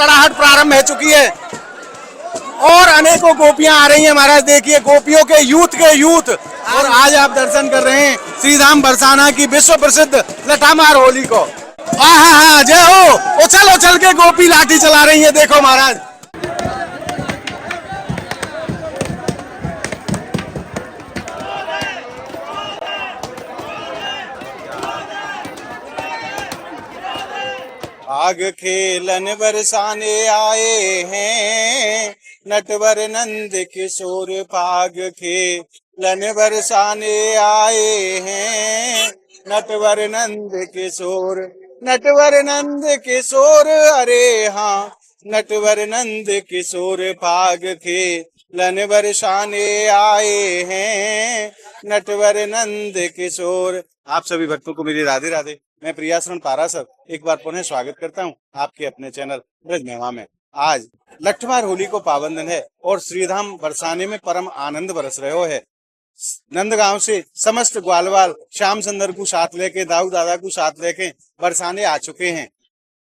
कड़ाहट प्रारंभ हो चुकी है और अनेकों गोपियां आ रही हैं महाराज। देखिए गोपियों के यूथ और आज आप दर्शन कर रहे हैं श्रीधाम बरसाना की विश्व प्रसिद्ध लठामार होली को। हाँ जय हो। उछल के गोपी लाठी चला रही है, देखो महाराज। आग खेलन बरसाने आए हैं नटवर नंद किशोर। पाग खेलन बरसाने आए हैं नटवर नंद किशोर। नटवर नंद किशोर अरे हाँ नटवर नंद किशोर। पाग खेलन बरसाने आए हैं नटवर नंद किशोर। आप सभी भक्तों को मेरी राधे राधे। मैं प्रियाशरण पारासर एक बार पुनः स्वागत करता हूं आपके अपने चैनल ब्रज महिमा में। आज लठमार होली को पावन दिन है और श्रीधाम बरसाने में परम आनंद बरस रहे है। नंदगांव से समस्त ग्वालवाल श्याम सुंदर को साथ लेके, दाऊ दादा को साथ लेके बरसाने आ चुके हैं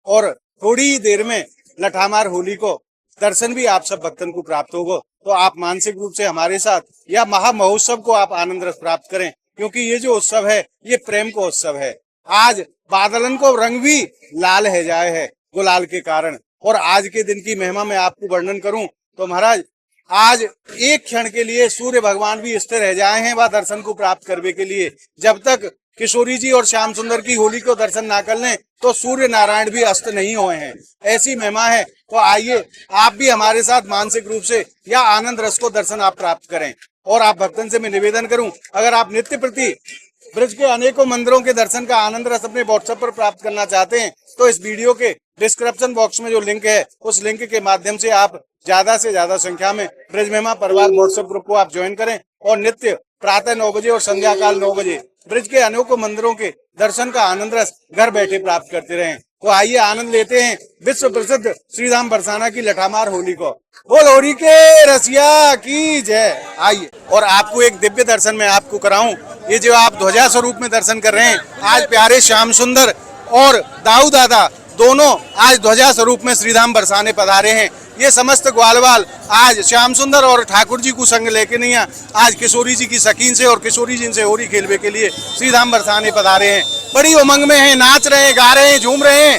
और थोड़ी ही देर में लठामार होली को दर्शन भी आप सब भक्तन को प्राप्त होगा। तो आप मानसिक रूप से हमारे साथ या महा महोत्सव को आप आनंद रस प्राप्त करें, क्योंकि ये जो उत्सव है ये प्रेम का उत्सव है। आज बादलन को रंग भी लाल है जाए है गुलाल के कारण। और आज के दिन की महिमा में आपको वर्णन करूं तो महाराज आज एक क्षण के लिए सूर्य भगवान भी स्थिर रह जाए हैं वह दर्शन को प्राप्त करने के लिए। जब तक किशोरी जी और श्याम सुंदर की होली को दर्शन ना कर लें तो सूर्य नारायण भी अस्त नहीं हुए हैं, ऐसी महिमा है। तो आइए आप भी हमारे साथ मानसिक रूप से या आनंद रस को दर्शन आप प्राप्त करें। और आप भक्तन से मैं निवेदन करूं, अगर आप नित्य प्रति ब्रज के अनेकों मंदिरों के दर्शन का आनंद रस अपने व्हाट्सएप पर प्राप्त करना चाहते हैं तो इस वीडियो के डिस्क्रिप्शन बॉक्स में जो लिंक है उस लिंक के माध्यम से आप ज्यादा से ज्यादा संख्या में ब्रज महिमा परिवार व्हाट्सएप ग्रुप को आप ज्वाइन करें और नित्य प्रातः 9 बजे और संध्या काल 9 बजे ब्रज के अनेकों मंदिरों के दर्शन का आनंद रस घर बैठे प्राप्त करते रहें। तो आइए आनंद लेते हैं विश्व प्रसिद्ध श्रीधाम बरसाना की लठामार होली को। बोल होली के रसिया की जय। आइए और आपको एक दिव्य दर्शन में आपको कराऊं। ये जो आप ध्वजा स्वरूप में दर्शन कर रहे हैं, आज प्यारे श्याम सुंदर और दाऊ दादा दोनों आज ध्वजा स्वरूप में श्रीधाम बरसाने पधारे हैं। ये समस्त ग्वालवाल आज श्याम सुंदर और ठाकुर जी को संग लेके नहीं आज किशोरी जी की सकीन से और किशोरी जी से होली खेलने के लिए श्रीधाम बरसाने पधारे हैं। बड़ी उमंग में हैं, नाच रहे हैं, गा रहे हैं, झूम रहे हैं।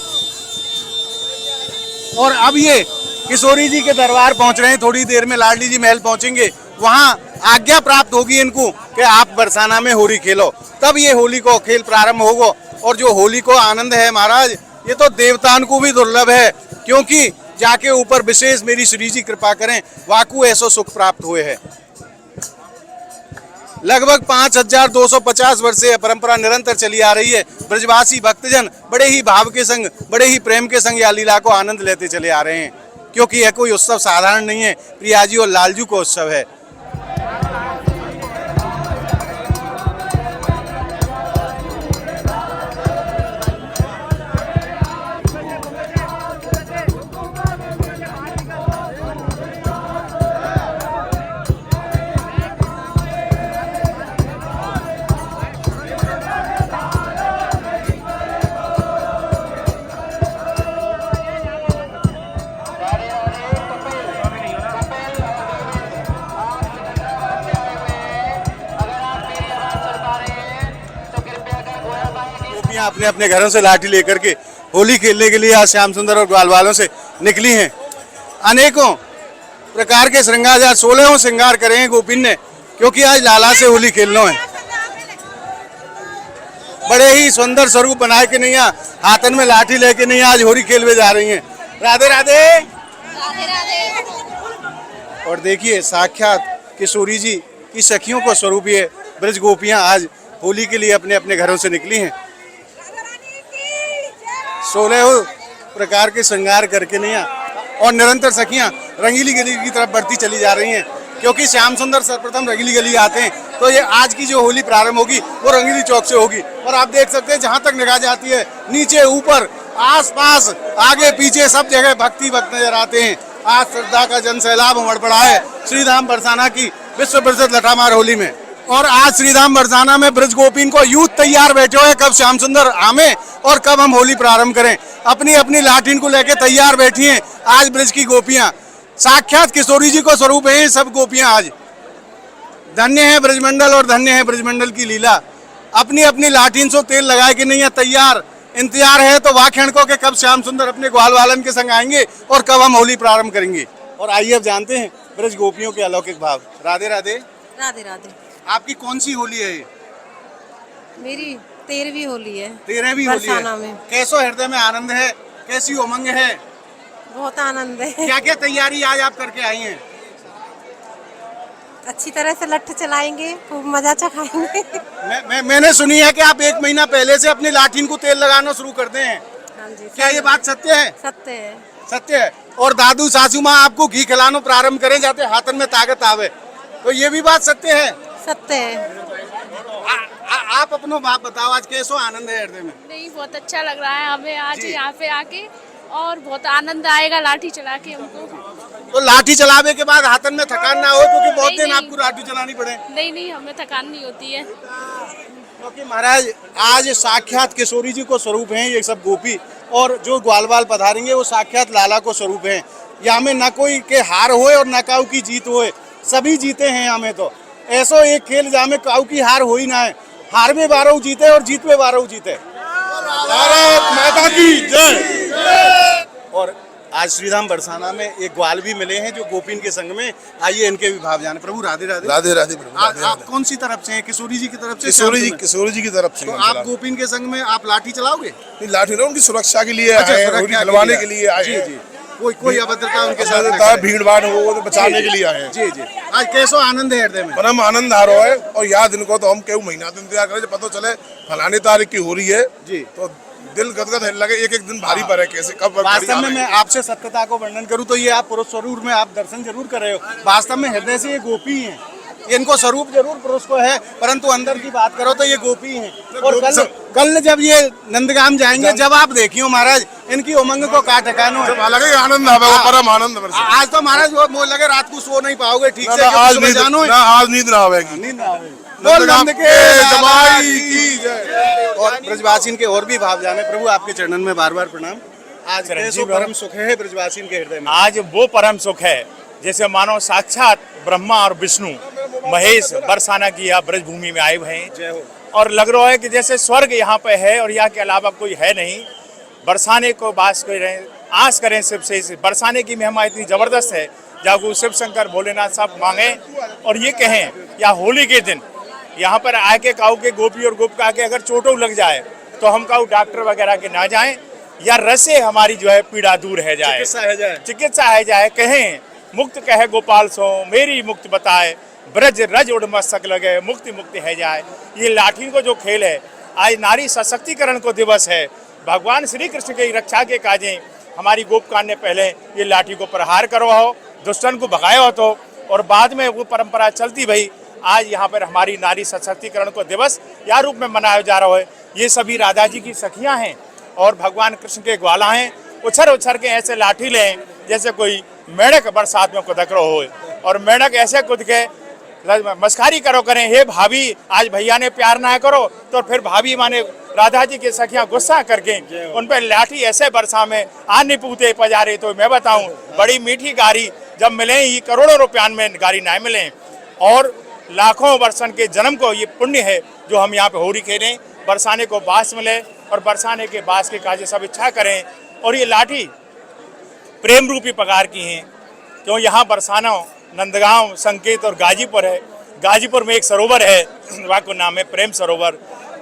और अब ये किशोरी जी के दरबार पहुंच रहे हैं। थोड़ी देर में लाडली जी महल पहुंचेंगे, वहां आज्ञा प्राप्त होगी इनको कि आप बरसाना में होली खेलो, तब ये होली को खेल प्रारंभ होगा। और जो होली को आनंद है महाराज ये तो देवताओं को भी दुर्लभ है, क्योंकि जाके ऊपर विशेष मेरी श्री जी कृपा करें वाकू ऐसो सुख प्राप्त हुए है। लगभग 5250 वर्ष से परंपरा निरंतर चली आ रही है। ब्रजवासी भक्तजन बड़े ही भाव के संग, बड़े ही प्रेम के संग यह लीला को आनंद लेते चले आ रहे हैं, क्योंकि यह कोई उत्सव साधारण नहीं है, प्रियाजी और लालजू का उत्सव है। अपने अपने घरों से लाठी लेकर के होली खेलने के लिए आज श्याम सुंदर और ग्वालवालों से निकली हैं। अनेकों प्रकार के श्रृंगार, आज 16 श्रृंगार करे हैं गोपिन ने, क्योंकि आज लाला से होली खेलना है। बड़े ही सुंदर स्वरूप बनाए के नहीं हाथन में लाठी लेके नहीं आज होली खेलने जा रही हैं। राधे राधे राधे राधे। और देखिए साक्षात किशोरी जी की सखियों को स्वरूप ये ब्रज गोपियां आज होली के लिए अपने अपने घरों से निकली हैं। 16 प्रकार के श्रृंगार करके नहीं और निरंतर सखियां रंगीली गली की तरफ बढ़ती चली जा रही हैं, क्योंकि श्याम सुंदर सर्वप्रथम रंगीली गली आते हैं। तो ये आज की जो होली प्रारंभ होगी वो रंगीली चौक से होगी। और आप देख सकते हैं जहां तक निगाह जाती है, नीचे ऊपर आसपास आगे पीछे सब जगह भक्ति भक्त नजर आते हैं। आज श्रद्धा का जन सैलाब उमड़ पड़ा है श्रीधाम बरसाना की विश्व प्रसिद्ध लठामार होली में। और आज श्रीधाम बरसाना में ब्रज गोपीन को यूथ तैयार बैठे हुए, कब श्याम सुंदर आमे और कब हम होली प्रारंभ करें। अपनी अपनी लाठीन को लेके तैयार बैठी हैं आज ब्रज की गोपियां। साक्षात किशोरी जी को स्वरूप है ये सब गोपियां। आज धन्य है ब्रजमंडल और धन्य है ब्रजमंडल की लीला। अपनी अपनी लाठीन से तेल लगाए कि नहीं है तैयार, इंतजार है तो वाक्षण को के कब श्याम सुंदर अपने ग्वाल वालन के संग आएंगे और कब हम होली प्रारंभ करेंगे। और आइए अब जानते हैं ब्रज गोपियों के अलौकिक भाव। राधे राधे। राधे राधे। आपकी कौन सी होली है ये? मेरी 13वीं होली है। 13वीं होली बरसाना है। में। कैसो हृदय में आनंद है, कैसी उमंग है, बहुत आनंद है। क्या क्या तैयारी आज आप करके आई हैं? अच्छी तरह से लठ चलाएंगे, खूब मजा चखाएंगे। मैंने सुनी है कि आप 1 महीना पहले से अपनी लाठीन को तेल लगाना शुरू करते हैं। हाँ जी। क्या ये बात सत्य है? सत्य है। सत्य है। और दादू सासू माँ आपको घी खिलाना प्रारंभ करें जाते हाथन में ताकत आवे, तो ये भी बात सत्य है? सत्य है। आप अपनो बात बताओ, आज कैसो आनंद है हृदय में? नहीं, बहुत अच्छा लग रहा है हमें आज यहाँ पे आके, और बहुत आनंद आएगा लाठी चला के हमको। तो लाठी चलावे के बाद हाथन में थकान ना हो, क्योंकि बहुत दिन नहीं। आपको लाठी चलानी पड़े। नहीं, हमें थकान नहीं होती है। क्योंकि महाराज आज साक्षात किशोरी जी को स्वरूप हैं ये सब गोपी, और जो ग्वाल बाल पधारेंगे वो साक्षात लाला को स्वरूप हैं। यहाँ में न कोई के हार होए और न काऊ की जीत होए, सभी जीते हैं यहाँ में। तो ऐसो एक खेल जहाँ में काऊ की हार हो ही ना है, हार में 12 जीते और जीत में 12 जीते। भारत माता की जय। और आज श्रीधाम बरसाना में एक ग्वाल भी मिले हैं जो गोपीन के संग में। आइए इनके भी भाव जाने। प्रभु राधे राधे। राधे राधे प्रभु। आप कौन सी तरफ से हैं? किशोरी जी की तरफ से? किशोरी जी की तरफ से। तो आप गोपीन के संग में आप लाठी चलाओगे? लाठी ना, उनकी सुरक्षा के लिए अच्छा, आए हैं, सुरक्षा खिलवाने के लिए आए हैं। जी। कोई अभद्रता उनके साथ भीड़ भाड़ हो तो बचाने के लिए आए हैं। जी। आज कैसो आनंद है हृदय में? परम आनंद आ रहा है। और याद इनको तो हम क्यों महीना दिन इंतजार करें, जब पता चले फलानी तारीख की हो रही है जी, तो दिल गदगद लगे। एक दिन भारी पर है, कैसे कब वास्तव में मैं आपसे सत्यता को वर्णन करूं तो ये आप पुरुष स्वरूप में आप दर्शन जरूर कर रहे हो। वास्तव में हृदय से ये गोपी हैं। इनको स्वरूप जरूर पुरुष को है, परंतु अंदर की बात करो तो ये गोपी हैं। और कल जब ये नंदगाम जाएंगे, जब आप देखियो महाराज इनकी उमंग को का ठिकाना है। लगे आनंद आवे, परम आनंद। आज तो महाराज वो लगे रात को सो नहीं पाओगे ठीक से। आज नींद ना आवेगी। नींद ना आवेगी। बोल नंद के जमाई की जय। और ब्रजवासी के और भी भाव जाने। प्रभु आपके चरणन में बार बार प्रणाम। आज कैसो परम सुख है ब्रजवासी के हृदय में? आज वो परम सुख है जैसे मानो साक्षात ब्रह्मा और विष्णु महेश बरसाना की यहाँ ब्रज भूमि में आए हुए हैं, और लग रहा है कि जैसे स्वर्ग यहाँ पे है और यहाँ के अलावा कोई है नहीं। बरसाने को बास करें, आस करें शिव से। बरसाने की महिमा इतनी जबरदस्त है, जागो शिव शंकर भोलेनाथ सब मांगे और ये कहें या होली के दिन यहाँ पर आके काऊ के गोपी और गोपिका के अगर चोटों लग जाए तो हम काऊ डॉक्टर वगैरह के ना जाएं, या रसे हमारी जो है पीड़ा दूर है जाए, चिकित्सा है जाए। कहें मुक्त कहे गोपाल सो मेरी मुक्त बताए, ब्रज रज उड़ मस्तक लगे मुक्ति मुक्ति है जाए। ये लाठी को जो खेल है, आज नारी सशक्तिकरण को दिवस है। भगवान श्री कृष्ण की रक्षा के काजें हमारी गोपकान ने पहले ये लाठी को प्रहार करो हो, दुष्टन को भगाया हो तो, और बाद में वो परंपरा चलती भई। आज यहाँ पर हमारी नारी सशक्तिकरण को दिवस या रूप में मनाया जा रहा है। ये सभी राधा जी की सखियाँ हैं और भगवान कृष्ण के ग्वाला हैं। उछर उछर के ऐसे लाठी लें जैसे कोई मेढक बरसात में कुदक रहा हो, और मेढक ऐसे कूद के मस्कारी करो करें, हे भाभी आज भैया ने प्यार ना करो, तो फिर भाभी माने राधा जी की सखियां गुस्सा करके उन पर लाठी ऐसे बरसा में आने पूते पजारे। तो मैं बताऊं बड़ी मीठी गारी जब मिले ही करोड़ों रुपया में गारी ना मिले, और लाखों वर्षन के जन्म को ये पुण्य है जो हम यहाँ पे होली खेलें, बरसाने को बास मिले और बरसाने के बास के काजे सब इच्छा करें। और ये लाठी प्रेम रूपी पगार की हैं, क्यों यहाँ बरसाना नंदगांव संकेत और गाजीपुर है। गाजीपुर में एक सरोवर है, वहाँ को नाम है प्रेम सरोवर।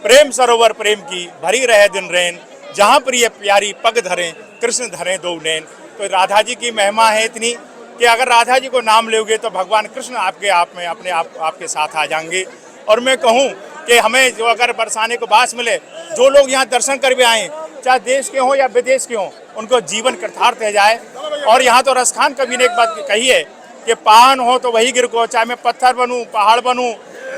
प्रेम सरोवर प्रेम की भरी रहे दिन रैन, जहाँ प्रिय प्यारी पग धरें कृष्ण धरें दो नैन। तो राधा जी की महिमा है इतनी कि अगर राधा जी को नाम लोगे तो भगवान कृष्ण आपके आप में अपने आप आपके साथ आ जाएंगे। और मैं कहूँ कि हमें जो अगर बरसाने को बास मिले, जो लोग यहाँ दर्शन कर भी आए, चाहे देश के हों या विदेश के हों, उनको जीवन कृतार्थ हो जाए। और यहाँ तो रसखान कवि ने एक बात कही है कि पान हो तो वही गिर को, चाहे मैं पत्थर बनूं, पहाड़ बनूं,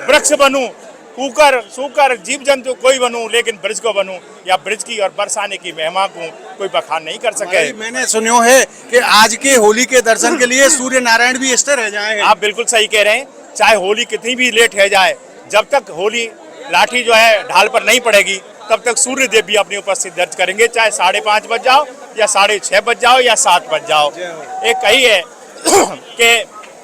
वृक्ष बनूं, कूकर सूकर जीव जंतु कोई बनूं, लेकिन ब्रज को बनूं, या ब्रज की और बरसाने की महिमा को कोई बखान नहीं कर सके। मैंने सुनो है कि आज के होली के दर्शन के लिए सूर्य नारायण भी स्थिर रह जाए हैं। आप बिल्कुल सही कह रहे हैं। चाहे होली कितनी भी लेट है जाए, जब तक होली लाठी जो है ढाल पर नहीं पड़ेगी तब तक सूर्य देव भी अपनी उपस्थिति दर्ज करेंगे, चाहे 5:30 बज जाओ या 6:30 बज जाओ या 7 बज जाओ। एक कही है कि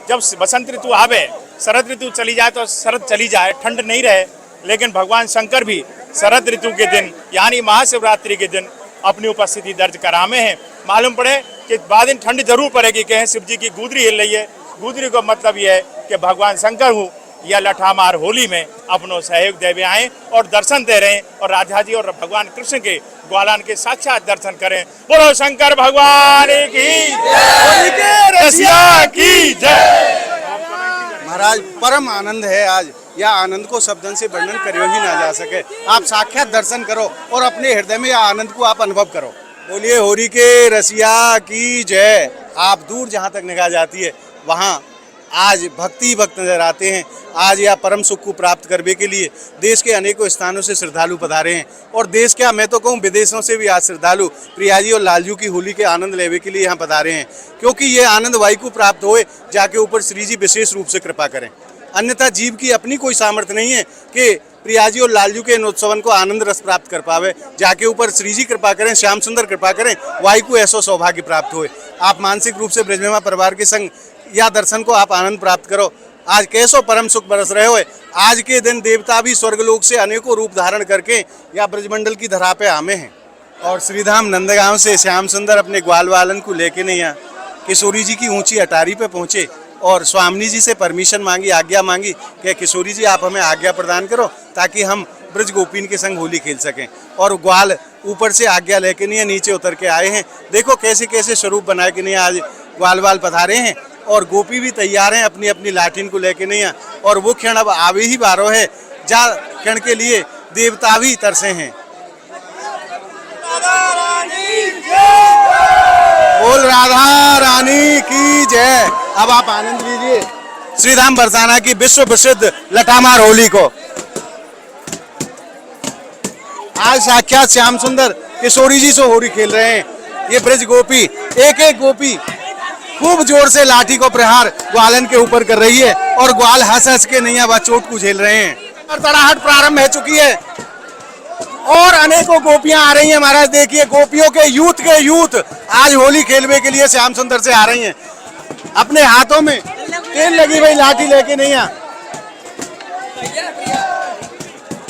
जब बसंत ऋतु आवे, शरद ऋतु चली जाए तो शरद चली जाए, ठंड नहीं रहे, लेकिन भगवान शंकर भी शरद ऋतु के दिन यानी महाशिवरात्रि के दिन अपनी उपस्थिति दर्ज करामे हैं। मालूम पड़े कि बाद दिन ठंड जरूर पड़ेगी, कहें शिव जी की गुदरी हिल रही है। गुदरी का मतलब यह है कि भगवान शंकर हूँ या लठामार होली में अपनों सहयोग देवे आए और दर्शन दे रहे हैं और राधा जी और भगवान कृष्ण के ग्वालान के साक्षात दर्शन करें। बोलो शंकर भगवान की जय। महाराज परम आनंद है आज, यह आनंद को शब्दों से वर्णन करो ही ना जा सके। आप साक्षात दर्शन करो और अपने हृदय में यह आनंद को आप अनुभव करो। बोलिए होली के रसिया की जय। आप दूर जहाँ तक निगाह जाती है वहाँ आज भक्ति भक्त नजर आते हैं। आज यह परम सुख को प्राप्त करने के लिए देश के अनेकों स्थानों से श्रद्धालु पधारे हैं और देश क्या मैं तो कहूँ विदेशों से भी आज श्रद्धालु प्रियाजी और लालजू की होली के आनंद लेने के लिए यहाँ पधारे हैं, क्योंकि ये आनंद वाई को प्राप्त होए जाके ऊपर श्री जी विशेष रूप से कृपा करें। अन्यथा जीव की अपनी कोई सामर्थ्य नहीं है कि प्रियाजी और लालजू के इन उत्सवन को आनंद रस प्राप्त कर पावे। जाके ऊपर श्री जी कृपा करें, श्याम सुंदर कृपा करें, वाई को ऐसा सौभाग्य प्राप्त होए। आप मानसिक रूप से ब्रजमेमा परिवार के संग या दर्शन को आप आनंद प्राप्त करो। आज कैसो परम सुख बरस रहे हो। आज के दिन देवता भी स्वर्गलोक से अनेकों रूप धारण करके या ब्रजमंडल की धरा पे आमे हैं और श्रीधाम नंदगांव से श्याम सुंदर अपने ग्वाल वालन को लेके नहीं यहाँ किशोरी जी की ऊंची अटारी पे पहुंचे और स्वामी जी से परमिशन मांगी, आज्ञा मांगी कि किशोरी जी आप हमें आज्ञा प्रदान करो ताकि हम ब्रज गोपीन के संग होली खेल सकें। और ग्वाल ऊपर से आज्ञा लेके नहीं नीचे उतर के आए हैं। देखो कैसे कैसे स्वरूप बनाए कि नहीं आज ग्वाल वाल पधारे हैं और गोपी भी तैयार हैं अपनी अपनी लाठिन को लेके नहीं। और वो क्षण अब आवे ही बारो है जा क्षण के लिए देवता भी तरसे हैं। बोल राधा रानी की जय। अब आप आनंद लीजिए श्रीधाम बरसाना की विश्व प्रसिद्ध लठामार होली को। आज साक्षात श्याम सुंदर किशोरी जी से होली खेल रहे हैं। ये ब्रज गोपी एक एक गोपी खूब जोर से लाठी को प्रहार ग्वालन के ऊपर कर रही है और ग्वाल हंस हंस के नैया व चोट को झेल रहे हैं। और तड़ाहट प्रारंभ हो चुकी है और अनेकों गोपियां आ रही हैं। महाराज देखिए गोपियों के यूथ आज होली खेलने के लिए श्याम सुंदर से आ रही हैं। अपने हाथों में तेल लगी हुई लाठी लेके नहीं आ।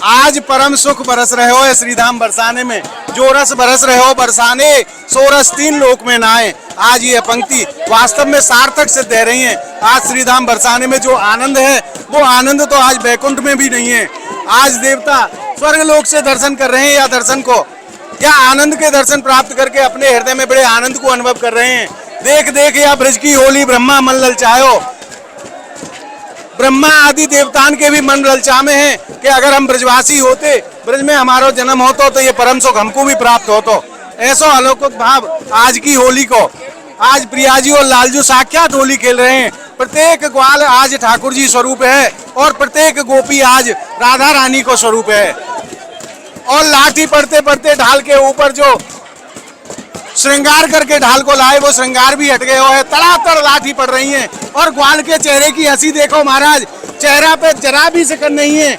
आज परम सुख बरस रहे हो श्रीधाम बरसाने में, जो रस बरस रहे हो बरसाने सो रस तीन लोक में नाए। आज ये पंक्ति वास्तव में सार्थक सिद्ध दे रही है। आज श्रीधाम बरसाने में जो आनंद है वो आनंद तो आज बैकुंठ में भी नहीं है। आज देवता स्वर्ग लोक से दर्शन कर रहे हैं या दर्शन को या आनंद के दर्शन प्राप्त करके अपने हृदय में बड़े आनंद को अनुभव कर रहे हैं। देख देख या ब्रज की होली ब्रह्मा मन ललचायो। ब्रह्मा आदि देवतान के भी मन ललचामे हैं कि अगर हम ब्रजवासी होते, ब्रज में हमारा जन्म होता तो ये परम सुख हमको भी प्राप्त होता। ऐसा अलौकिक भाव आज की होली को आज प्रियाजी और लालजू साक्षात होली खेल रहे हैं। प्रत्येक ग्वाल आज ठाकुर जी स्वरूप है और प्रत्येक गोपी आज राधा रानी को स्वरूप है। और लाठी पड़ते पड़ते ढाल के ऊपर जो श्रृंगार करके ढाल को लाए वो श्रृंगार भी हट गए हो है। तड़ातड़ लाठी पड़ रही है और ग्वाल के चेहरे की हंसी देखो महाराज, चेहरा पे जरा भी सिकन नहीं है।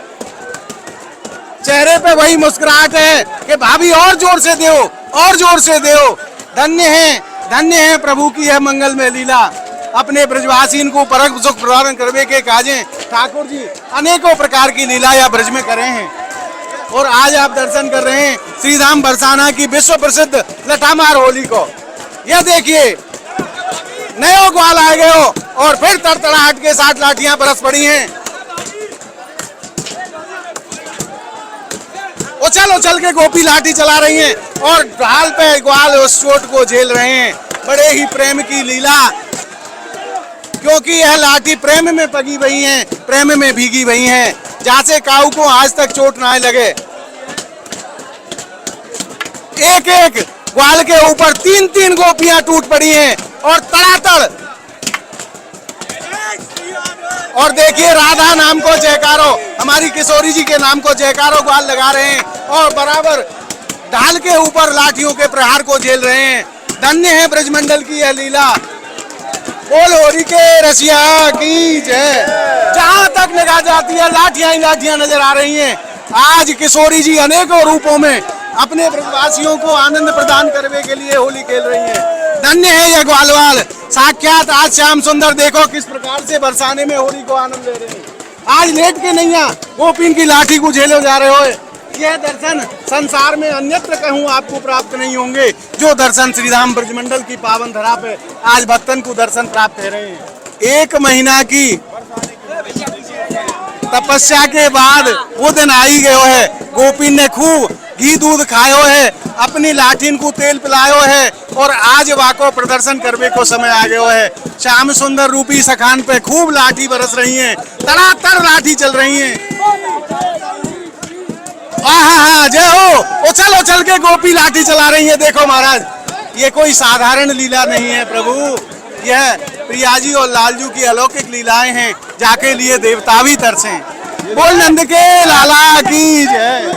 चेहरे पे वही मुस्कुराहट है कि भाभी और जोर से दो, और जोर से दो। धन्य है प्रभु की यह मंगलमय लीला। अपने ब्रजवासीन को परम सुख प्रदान करने के काजे ठाकुर जी अनेकों प्रकार की लीला या ब्रज में करे हैं। और आज आप दर्शन कर रहे हैं श्रीधाम बरसाना की विश्व प्रसिद्ध लठामार होली को। यह देखिए नए ग्वाल आ गए हो और फिर तड़तड़ाहट के साथ लाठियां बरस पड़ी हैं। उछल उछल के गोपी लाठी चला रही हैं और ढाल पे ग्वाल उस चोट को झेल रहे हैं। बड़े ही प्रेम की लीला, क्योंकि यह लाठी प्रेम में पगी हुई है, प्रेम में भीगी हुई है, जैसे काऊ को आज तक चोट ना लगे। एक एक ग्वाल के ऊपर तीन तीन गोपियां टूट पड़ी हैं और तड़ातड़। और देखिए राधा नाम को जयकारो, हमारी किशोरी जी के नाम को जयकारो ग्वाल लगा रहे हैं और बराबर ढाल के ऊपर लाठियों के प्रहार को झेल रहे हैं। धन्य है ब्रजमंडल की यह लीला। बोल होली के रसिया की जय। जहां तक निगाह जाती है लाठियां ही लाठियां नजर आ रही हैं। आज किशोरी जी अनेकों रूपों में अपने ब्रजवासियों को आनंद प्रदान करने के लिए होली खेल रही हैं। धन्य है ये ग्वालवाल, साक्षात आज श्याम सुंदर देखो किस प्रकार से बरसाने में होली को आनंद ले रहे हैं। आज लेट के नैया गोपीन की लाठी को झेले जा रहे हो। यह दर्शन संसार में अन्यत्र कहूँ आपको प्राप्त नहीं होंगे, जो दर्शन श्रीधाम ब्रजमंडल की पावन धरा पे आज भक्तन को दर्शन प्राप्त हो रहे हैं। 1 महीना की तपस्या के बाद वो दिन आई गयो है। गोपीन ने खूब घी दूध खायो है, अपनी लाठीन को तेल पिलायो है और आज वाको प्रदर्शन करने को समय आ गयो है। श्याम सुंदर रूपी सखान पे खूब लाठी बरस रही हैं, तड़ातड़ लाठी चल रही हैं। हाँ जय हो, उछल उछल के गोपी लाठी चला रही है। देखो महाराज, ये कोई साधारण लीला नहीं है प्रभु, यह प्रियाजी और लालजू की अलौकिक लीलाएं हैं, जाके लिए देवता भी तरसे। बोल नंद के लाला की जय।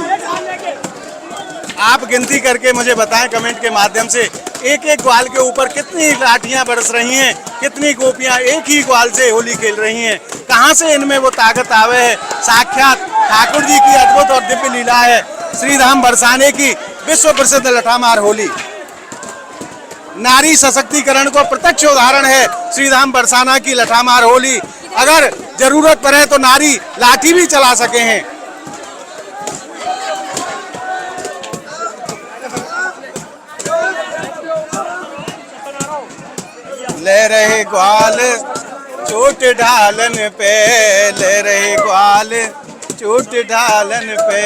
आप गिनती करके मुझे बताएं कमेंट के माध्यम से, एक एक ग्वाल के ऊपर कितनी लाठियां बरस रही हैं, कितनी गोपियां एक ही ग्वाल से होली खेल रही हैं। कहां से इनमें वो ताकत आवे है? साक्षात ठाकुर जी की अद्भुत और दिव्य लीला है। श्रीधाम बरसाने की विश्व प्रसिद्ध लठामार होली नारी सशक्तिकरण को प्रत्यक्ष उदाहरण है। श्रीधाम बरसाना की लठामार होली, अगर जरूरत पड़े तो नारी लाठी भी चला सके हैं। ले रहे ग्वाल चोट ढालन पे, ले रहे ग्वाल चोट ढालन पे।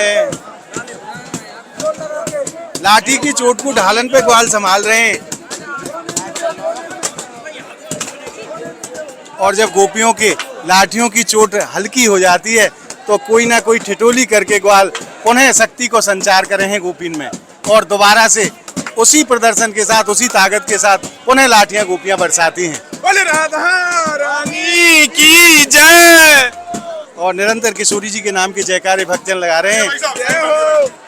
लाठी की चोट को ढालन पे ग्वाल संभाल रहे हैं। और जब गोपियों के लाठियों की चोट हल्की हो जाती है तो कोई ना कोई ठिठोली करके ग्वाल पुनः शक्ति को संचार कर रहे हैं गोपीन में, और दोबारा से उसी प्रदर्शन के साथ, उसी ताकत के साथ पुनः लाठियां गोपियां बरसाती हैं। बोले राधा रानी की जय। और निरंतर किशोरी जी के नाम के जयकारे भक्तजन लगा रहे हैं।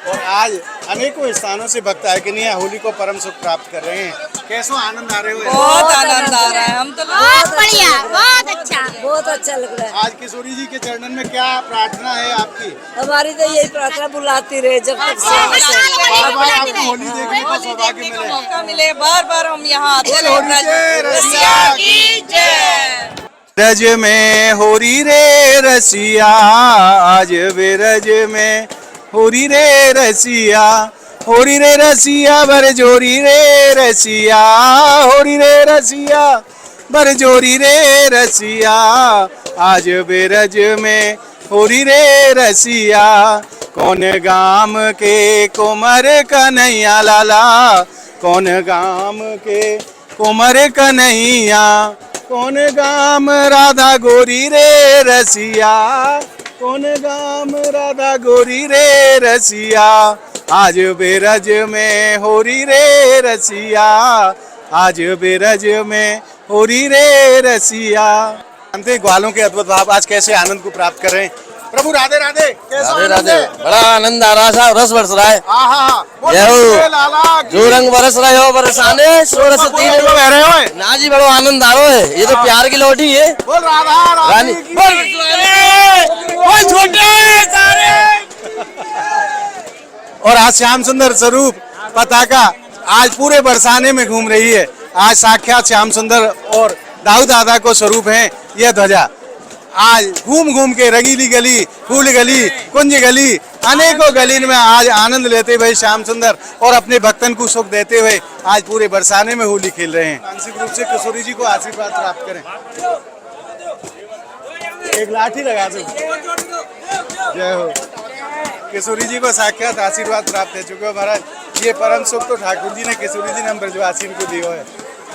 और आज अनेकों स्थानों से भक्त आए कि नहीं होली को परम सुख प्राप्त कर रहे हैं। कैसा आनंद आ रहे हो? बहुत आनंद आ रहा है, हम तो बहुत बढ़िया, बहुत अच्छा, बहुत अच्छा लग रहा है। आज किशोरी जी के चरणन में क्या प्रार्थना है आपकी? हमारी तो यही प्रार्थना, बुलाती रहे जब तक बार बार आपको होली देखने का सौभाग्य मिले, मौका मिले, बार बार हम यहाँ आते ब्रज में होरी रे रसिया, आज ब्रज में होरी रे रसिया, होरी रे रसिया बरजोरी रे रसिया, होरी रे रसिया बरजोरी रे रसिया, आज ब्रज में होरी रे रसिया। कौन गाम के कुमर कन्हैया लाला, कौन गाम के कुमर कन्हैया, कौन गाम राधा गोरी रे रसिया, कौन गाम राधा गोरी रे रसिया, आज ब्रज में होरी रे रसिया, आज ब्रज में होरी रे रसिया। जानते ग्वालों के अद्भुत भाव आज कैसे आनंद को प्राप्त कर रहे हैं। प्रभु राधे राधे। राधे राधे, बड़ा आनंद आ रहा था, रस बरस रहा है। जय हो, जो रंग बरस रहे हो बरसाने, सोरस तीन बह रहे हो ना जी, बड़ो आनंद आ रहा है। ये तो प्यार की लौटी है। बोल राधा रानी की। और आज श्याम सुंदर स्वरूप पताका आज पूरे बरसाने में घूम रही है। आज साक्षात श्याम सुंदर और दाऊ दादा को स्वरूप है यह ध्वजा। आज घूम घूम के रंगीली गली, फूल गली, कुंज गली, अनेकों गली में आज आनंद लेते हुए श्याम सुंदर और अपने भक्तन को सुख देते हुए आज पूरे बरसाने में होली खेल रहे हैं। मानसिक रूप से किशोरी जी को आशीर्वाद प्राप्त करें। एक लाठी लगा दो। जय हो। किशोरी जी को साक्षात आशीर्वाद प्राप्त है चुके हो महाराज। ये परम सुख तो ठाकुर जी ने किशोरी जी ने हम ब्रजवासी को दिया है।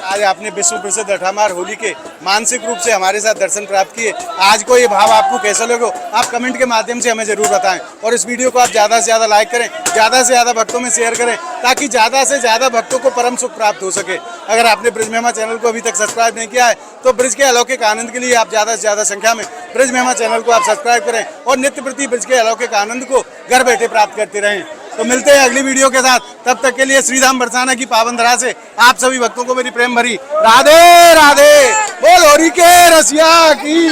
आज आपने विश्व प्रसिद्ध लठामार होली के मानसिक रूप से हमारे साथ दर्शन प्राप्त किए। आज को ये भाव आपको कैसा लगे आप कमेंट के माध्यम से हमें जरूर बताएं, और इस वीडियो को आप ज़्यादा से ज़्यादा लाइक करें, ज़्यादा से ज़्यादा भक्तों में शेयर करें, ताकि ज़्यादा से ज़्यादा भक्तों को परम सुख प्राप्त हो सके। अगर आपने ब्रज महिमा चैनल को अभी तक सब्सक्राइब नहीं किया है तो ब्रज के अलौकिक आनंद के लिए आप ज़्यादा से ज़्यादा संख्या में ब्रज महिमा चैनल को आप सब्सक्राइब करें और नित्य प्रति ब्रज के अलौकिक आनंद को घर बैठे प्राप्त करते रहें। तो मिलते हैं अगली वीडियो के साथ, तब तक के लिए श्रीधाम बरसाना की पावन धरा से आप सभी भक्तों को मेरी प्रेम भरी राधे राधे। बोल होरी के रसिया की।